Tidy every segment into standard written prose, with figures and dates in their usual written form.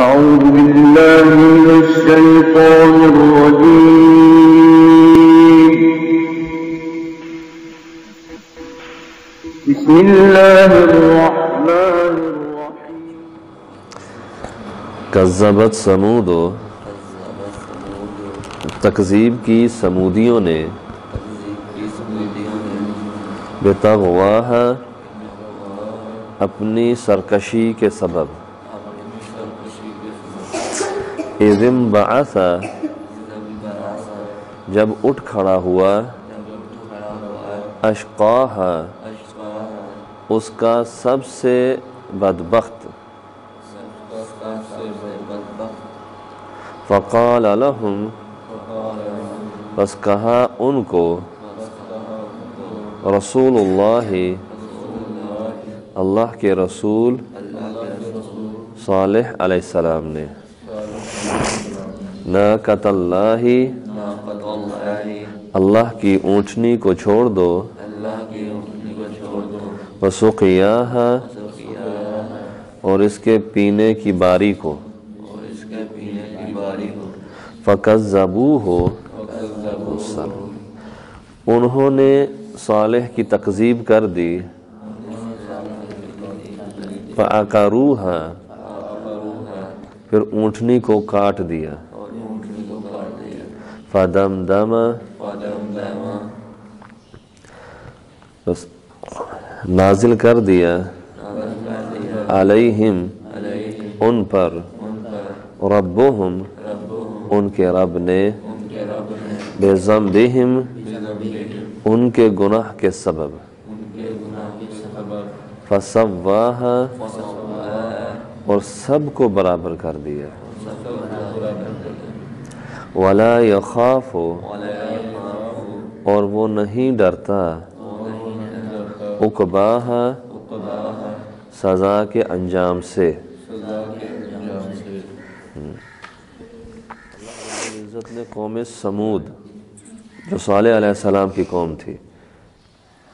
أعوذ بالله من الشيطان الرجيم. بسم الله الرحمن الرحيم. کذبت سمود، تکذیب کی سمودیوں نے، بتغواہا، اپنی سرکشی کے سبب، اذ انبعث، جب اٹھ کھڑا ہوا، اشقاہا، اس کا سب سے بدبخت، فقال لهم، بس کہا ان کو، رسول اللہ، اللہ کے رسول صالح علیہ السلام نے، ناقۃ اللہ، اللہ کی اونٹنی کو چھوڑ دو، وسقیاہا، اور اس کے پینے کی باری کو، فکذبوہ، انہوں نے صالح کی تکذیب کر دی، فعقروہا، پھر اونٹنی کو کاٹ دیا، فدمدم، بس نازل کر دیا، علیہم، ان پر، ربہم، ان کے رب نے، بذنبہم، ان کے گناہ کے سبب، فسواہا، اور سب کو برابر کر دیا، ولا یخاف، اور وہ نہیں ڈرتا، عقباہا، سزا کے انجام سے۔ اللہ عزت نے قوم سمود، جو صالح علیہ السلام کی قوم تھی،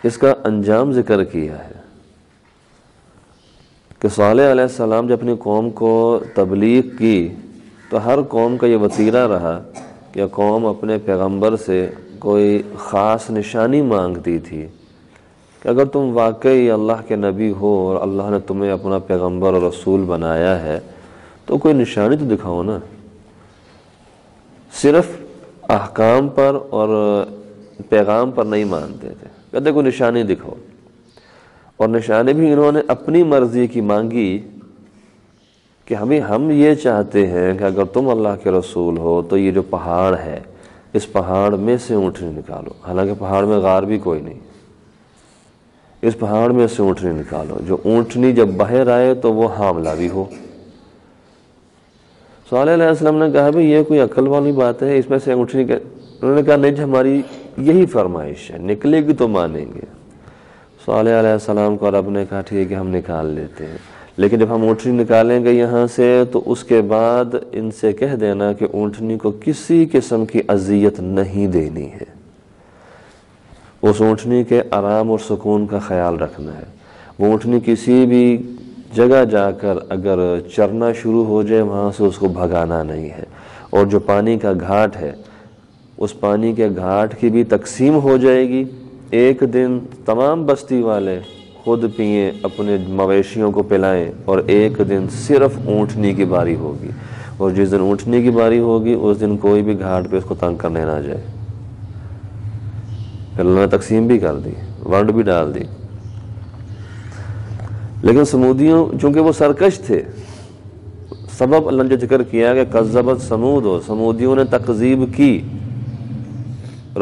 اس کا انجام ذکر کیا ہے کہ صالح علیہ السلام جب اپنی قوم کو تبلیغ کی تو ہر قوم کا یہ وتیرہ رہا کہ قوم اپنے پیغمبر سے کوئی خاص نشانی مانگتی تھی کہ اگر تم واقعی اللہ کے نبی ہو اور اللہ نے تمہیں اپنا پیغمبر اور رسول بنایا ہے تو کوئی نشانی تو دکھاؤ نا۔ صرف احکام پر اور پیغام پر نہیں مانتے تھے، کہتے کوئی نشانی دکھاؤ، اور نشانی بھی انہوں نے اپنی مرضی کی مانگی کہ ہم یہ چاہتے ہیں کہ اگر تم اللہ کے رسول ہو تو یہ جو پہاڑ ہے اس پہاڑ میں سے اونٹنی نکالو، حالانکہ پہاڑ میں غار بھی کوئی نہیں، اس پہاڑ میں سے اونٹنی نکالو، جو اونٹنی جب باہر آئے تو وہ حاملہ بھی ہو۔ صالح علیہ السلام نے کہا بھی یہ کوئی عقل والی بات ہے، اس میں سے اونٹنی کے، انہوں نے کہا نہیں جی ہماری یہی فرمائش ہے، نکلے گی تو مانیں گے۔ صالح علیہ السلام کو رب نے کہا ٹھیک ہے ہم نکال لیتے ہیں، لیکن جب ہم اونٹنی نکالیں گے یہاں سے تو اس کے بعد ان سے کہہ دینا کہ اونٹنی کو کسی قسم کی اذیت نہیں دینی ہے، اس اونٹنی کے آرام اور سکون کا خیال رکھنا ہے۔ وہ اونٹنی کسی بھی جگہ جا کر اگر چرنا شروع ہو جائے وہاں سے اس کو بھگانا نہیں ہے، اور جو پانی کا گھاٹ ہے اس پانی کے گھاٹ کی بھی تقسیم ہو جائے گی، ایک دن تمام بستی والے خود پئیں، اپنے مویشیوں کو پلائیں، اور ایک دن صرف اونٹنی کی باری ہوگی، اور جس دن اونٹنی کی باری ہوگی اس دن کوئی بھی گھاٹ پہ اس کو تنگ کرنے نہ جائے۔ پھر اللہ نے تقسیم بھی کر دی، ونڈ بھی ڈال دی۔ لیکن سمودیوں چونکہ وہ سرکش تھے، سبب اللہ نے جو ذکر کیا کہ کذبت سمود، سمودیوں نے تکذیب کی،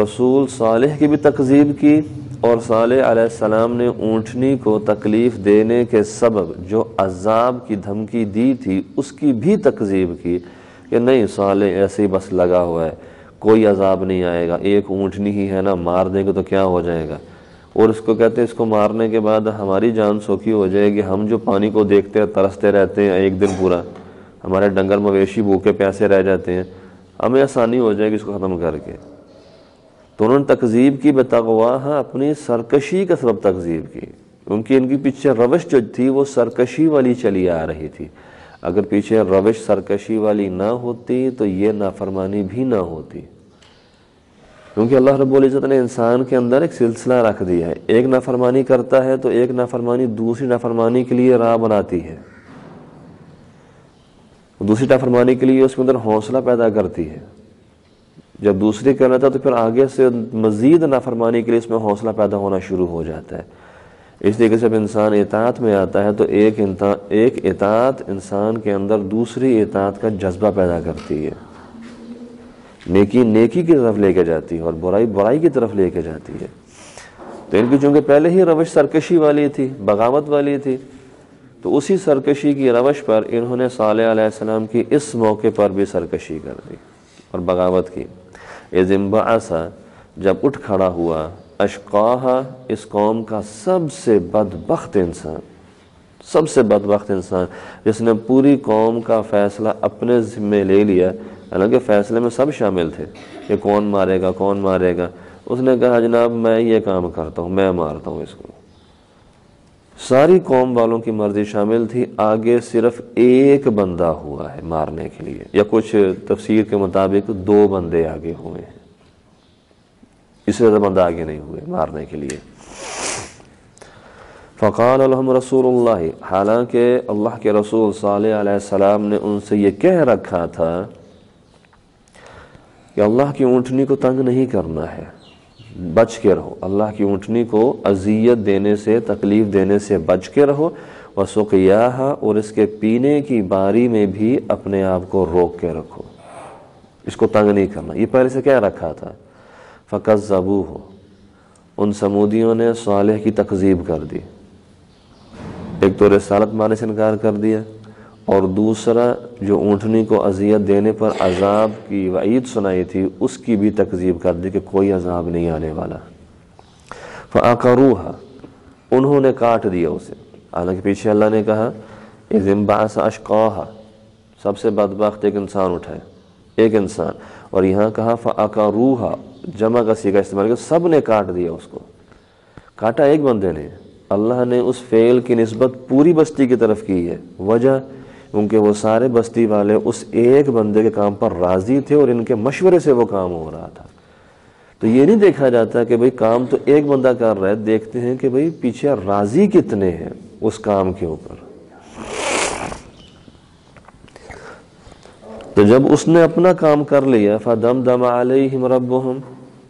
رسول صالح کی بھی تکذیب کی، اور صالح علیہ السلام نے اونٹنی کو تکلیف دینے کے سبب جو عذاب کی دھمکی دی تھی اس کی بھی تکذیب کی کہ نہیں صالح ایسے ہی بس لگا ہوا ہے، کوئی عذاب نہیں آئے گا، ایک اونٹنی ہی ہے نا، مار دیں گے تو کیا ہو جائے گا، اور اس کو کہتے ہیں اس کو مارنے کے بعد ہماری جان سوکھی ہو جائے گی، ہم جو پانی کو دیکھتے ترستے رہتے ہیں ایک دن پورا، ہمارے ڈنگر مویشی بھوکے پیاسے رہ جاتے ہیں، ہمیں آسانی ہو جائے گی اس کو ختم کر کے۔ تو انہوں نے تکذیب کی بتغواہا، اپنی سرکشی کا سبب تکذیب کی، ان کی پیچھے روش جو تھی وہ سرکشی والی چلی آ رہی تھی۔ اگر پیچھے روش سرکشی والی نہ ہوتی تو یہ نافرمانی بھی نہ ہوتی، کیونکہ اللہ رب العزت نے انسان کے اندر ایک سلسلہ رکھ دیا ہے، ایک نافرمانی کرتا ہے تو ایک نافرمانی دوسری نافرمانی کے لیے راہ بناتی ہے، دوسری نافرمانی کے لیے اس کے اندر حوصلہ پیدا کرتی ہے، جب دوسری کر لیتا تو پھر آگے سے مزید نافرمانی کے لیے اس میں حوصلہ پیدا ہونا شروع ہو جاتا ہے۔ اس طریقے سے جب انسان اطاعت میں آتا ہے تو ایک اطاعت انسان کے اندر دوسری اطاعت کا جذبہ پیدا کرتی ہے، نیکی نیکی کی طرف لے کے جاتی ہے اور برائی برائی کی طرف لے کے جاتی ہے۔ تو ان کی چونکہ پہلے ہی روش سرکشی والی تھی، بغاوت والی تھی، تو اسی سرکشی کی روش پر انہوں نے صالح علیہ السلام کی اس موقع پر بھی سرکشی کر دی اور بغاوت کی۔ اذ انبعث، جب اٹھ کھڑا ہوا، اشقاہا، اس قوم کا سب سے بدبخت انسان، سب سے بدبخت انسان جس نے پوری قوم کا فیصلہ اپنے ذمے لے لیا، حالانکہ فیصلے میں سب شامل تھے کہ کون مارے گا کون مارے گا، اس نے کہا جناب میں یہ کام کرتا ہوں، میں مارتا ہوں اس کو۔ ساری قوم والوں کی مرضی شامل تھی، آگے صرف ایک بندہ ہوا ہے مارنے کے لیے، یا کچھ تفسیر کے مطابق 2 بندے آگے ہوئے ہیں، اس سے زیادہ بندہ آگے نہیں ہوئے مارنے کے لیے۔ فقال لهم رسول اللہ، حالانکہ اللہ کے رسول صالح علیہ السلام نے ان سے یہ کہہ رکھا تھا کہ اللہ کی اونٹنی کو تنگ نہیں کرنا ہے، بچ کے رہو، اللہ کی اونٹنی کو اذیت دینے سے، تکلیف دینے سے بچ کے رہو، وسقیاہا، اور اس کے پینے کی باری میں بھی اپنے آپ کو روک کے رکھو، اس کو تنگ نہیں کرنا، یہ پہلے سے کہہ رکھا تھا۔ فکذبوہ، ان سمودیوں نے صالح کی تکذیب کر دی، ایک تو رسالت ماننے سے انکار کر دیا، اور دوسرا جو اونٹنی کو اذیت دینے پر عذاب کی وعید سنائی تھی اس کی بھی تکذیب کر دی کہ کوئی عذاب نہیں آنے والا۔ فعقروہا، انہوں نے کاٹ دیا اسے، حالانکہ پیچھے اللہ نے کہا اذ انبعث اشقاہا، سب سے بدبخت ایک انسان اٹھائے، ایک انسان، اور یہاں کہا فعقروہا، جمع کا صیغہ استعمال کیا، سب نے کاٹ دیا اس کو، کاٹا ایک بندے نے، اللہ نے اس فعل کی نسبت پوری بستی کی طرف کی ہے، وجہ کیونکہ وہ سارے بستی والے اس ایک بندے کے کام پر راضی تھے اور ان کے مشورے سے وہ کام ہو رہا تھا۔ تو یہ نہیں دیکھا جاتا کہ بھئی کام تو ایک بندہ کر رہا ہے، دیکھتے ہیں کہ بھئی پیچھے راضی کتنے ہیں اس کام کے اوپر۔ تو جب اس نے اپنا کام کر لیا، فَدَمْدَمَ عَلَيْهِمْ رَبُّهُمْ،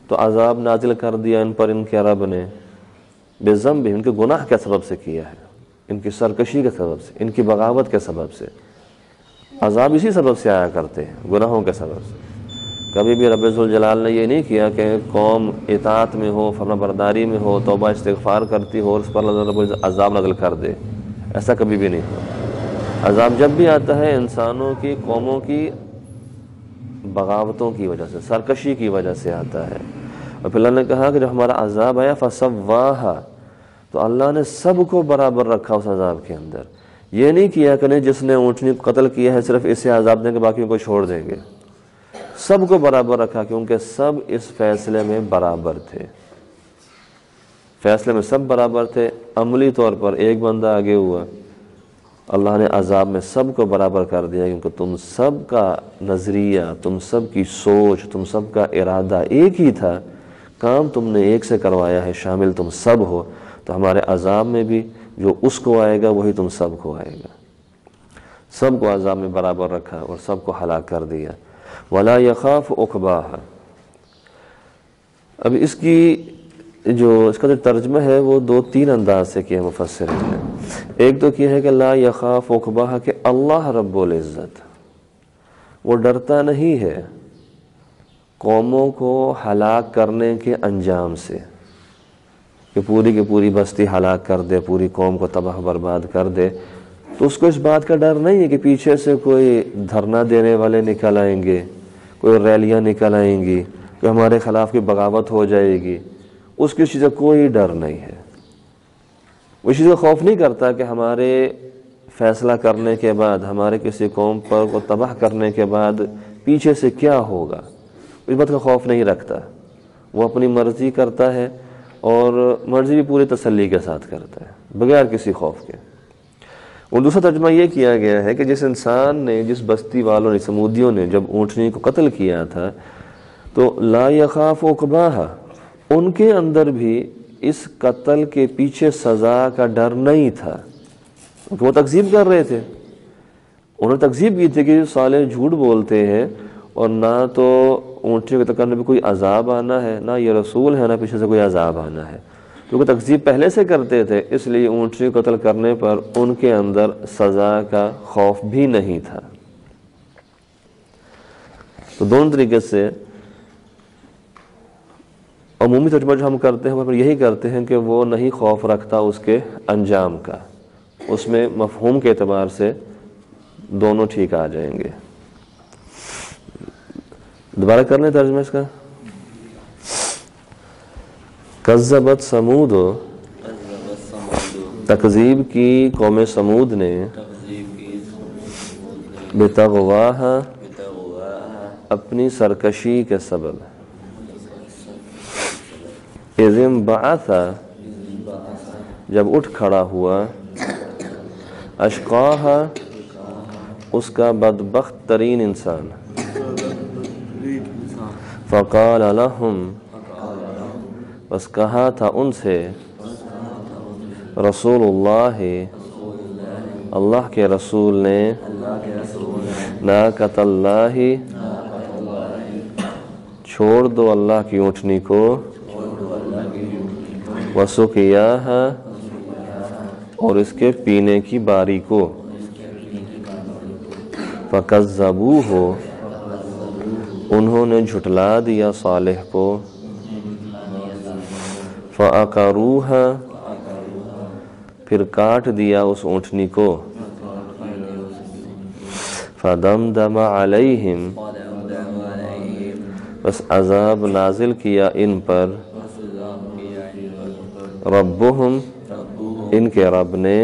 تو عذاب نازل کر دیا ان پر ان کے رب نے، بِذَنبِهِمْ، ان کے گناہ کے سبب سے کیا ہے، ان کی سرکشی کے سبب سے، ان کی بغاوت کے سبب سے۔ عذاب اسی سبب سے آیا کرتے ہیں، گناہوں کے سبب سے۔ کبھی بھی رب ذوالجلال نے یہ نہیں کیا کہ قوم اطاعت میں ہو، فرما برداری میں ہو، توبہ استغفار کرتی ہو اور اس پر اللہ رب العزت عذاب نازل کر دے، ایسا کبھی بھی نہیں ہوا۔ عذاب جب بھی آتا ہے انسانوں کی، قوموں کی بغاوتوں کی وجہ سے، سرکشی کی وجہ سے آتا ہے۔ اور پھر اللہ نے کہا کہ جب ہمارا عذاب آیا فَسَوَّاهَا، تو اللہ نے سب کو برابر رکھا اس عذاب کے اندر، یہ نہیں کیا کہ نہیں جس نے اونٹنی کو قتل کیا ہے صرف اسے عذاب دیں گے باقیوں کو چھوڑ دیں گے، سب کو برابر رکھا، کیونکہ سب اس فیصلے میں برابر تھے، فیصلے میں سب برابر تھے۔ عملی طور پر ایک بندہ آگے ہوا، اللہ نے عذاب میں سب کو برابر کر دیا، کیونکہ تم سب کا نظریہ، تم سب کی سوچ، تم سب کا ارادہ ایک ہی تھا، کام تم نے ایک سے کروایا ہے، شامل تم سب ہو، تو ہمارے عذاب میں بھی جو اس کو آئے گا وہی تم سب کو آئے گا۔ سب کو عذاب میں برابر رکھا اور سب کو ہلاک کر دیا۔ وَلَا يَخَافُ عُقْبَاهَا، اب اس کا جو ترجمہ ہے وہ 2-3 انداز سے کیا مفسرین نے۔ ایک تو کیا ہے کہ لا یخاف عقباہا، کہ اللہ رب العزت وہ ڈرتا نہیں ہے قوموں کو ہلاک کرنے کے انجام سے، کہ پوری کی پوری بستی ہلاک کر دے، پوری قوم کو تباہ برباد کر دے، تو اس کو اس بات کا ڈر نہیں ہے کہ پیچھے سے کوئی دھرنا دینے والے نکل آئیں گے، کوئی ریلیاں نکل آئیں گی، کہ ہمارے خلاف کی بغاوت ہو جائے گی، اس کی چیز کا کوئی ڈر نہیں ہے۔ وہ اس چیز کا خوف نہیں کرتا کہ ہمارے فیصلہ کرنے کے بعد، ہمارے کسی قوم پر کو تباہ کرنے کے بعد پیچھے سے کیا ہوگا، اس بات کا خوف نہیں رکھتا۔ وہ اپنی مرضی کرتا ہے اور مرضی بھی پوری تسلی کے ساتھ کرتا ہے، بغیر کسی خوف کے۔ اور دوسرا ترجمہ یہ کیا گیا ہے کہ جس انسان نے، جس بستی والوں نے، سمودیوں نے جب اونٹنی کو قتل کیا تھا تو لا یخاف عقباہا، ان کے اندر بھی اس قتل کے پیچھے سزا کا ڈر نہیں تھا، کیونکہ وہ تکذیب کر رہے تھے. انہوں نے تکذیب کی تھی کہ صالح جھوٹ بولتے ہیں اور نہ تو اونٹنی کو قتل کرنے پہ کوئی عذاب آنا ہے، نہ یہ رسول ہے، نہ پیچھے سے کوئی عذاب آنا ہے. کیونکہ تکذیب پہلے سے کرتے تھے، اس لیے اونٹنی کو قتل کرنے پر ان کے اندر سزا کا خوف بھی نہیں تھا. تو دونوں طریقے سے عمومی ترجمہ جو ہم کرتے ہیں وہ یہی کرتے ہیں کہ وہ نہیں خوف رکھتا اس کے انجام کا. اس میں مفہوم کے اعتبار سے دونوں ٹھیک آ جائیں گے. دوبارہ کرنے ترجمہ اس کا. کذبت سمود، تکذیب کی قوم سمود نے، بتغواہا، اپنی سرکشی کے سبب، اذ انبعث، جب اٹھ کھڑا ہوا، اشقاہا، اس کا بدبخت ترین انسان، فقال لہم، بس کہا تھا ان سے، رسول اللہ، اللہ کے رسول نے، ناقۃ اللہ، چھوڑ دو اللہ کی اونٹنی کو، وسقیاہا، اور اس کے پینے کی باری کو، فکذبوہ، انہوں نے جھٹلا دیا صالح کو، فَعَقَرُوهَا، پھر کاٹ دیا اس اونٹنی کو، فَدَمْدَمَ عَلَيْهِمْ، بس عذاب نازل کیا ان پر، ربہم، ان کے رب نے،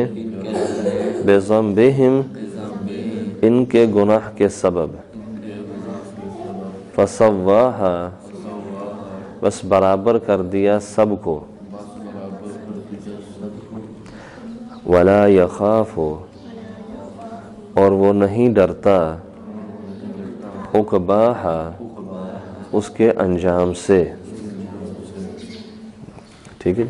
بِذَنبِهِمْ، ان کے گناہ کے سبب، فَسَوَّاهَا، بس برابر کر دیا سب کو، وَلَا يَخَافُ، اور وہ نہیں ڈرتا، عقباہا، اس کے انجام سے. ٹھیک ہے.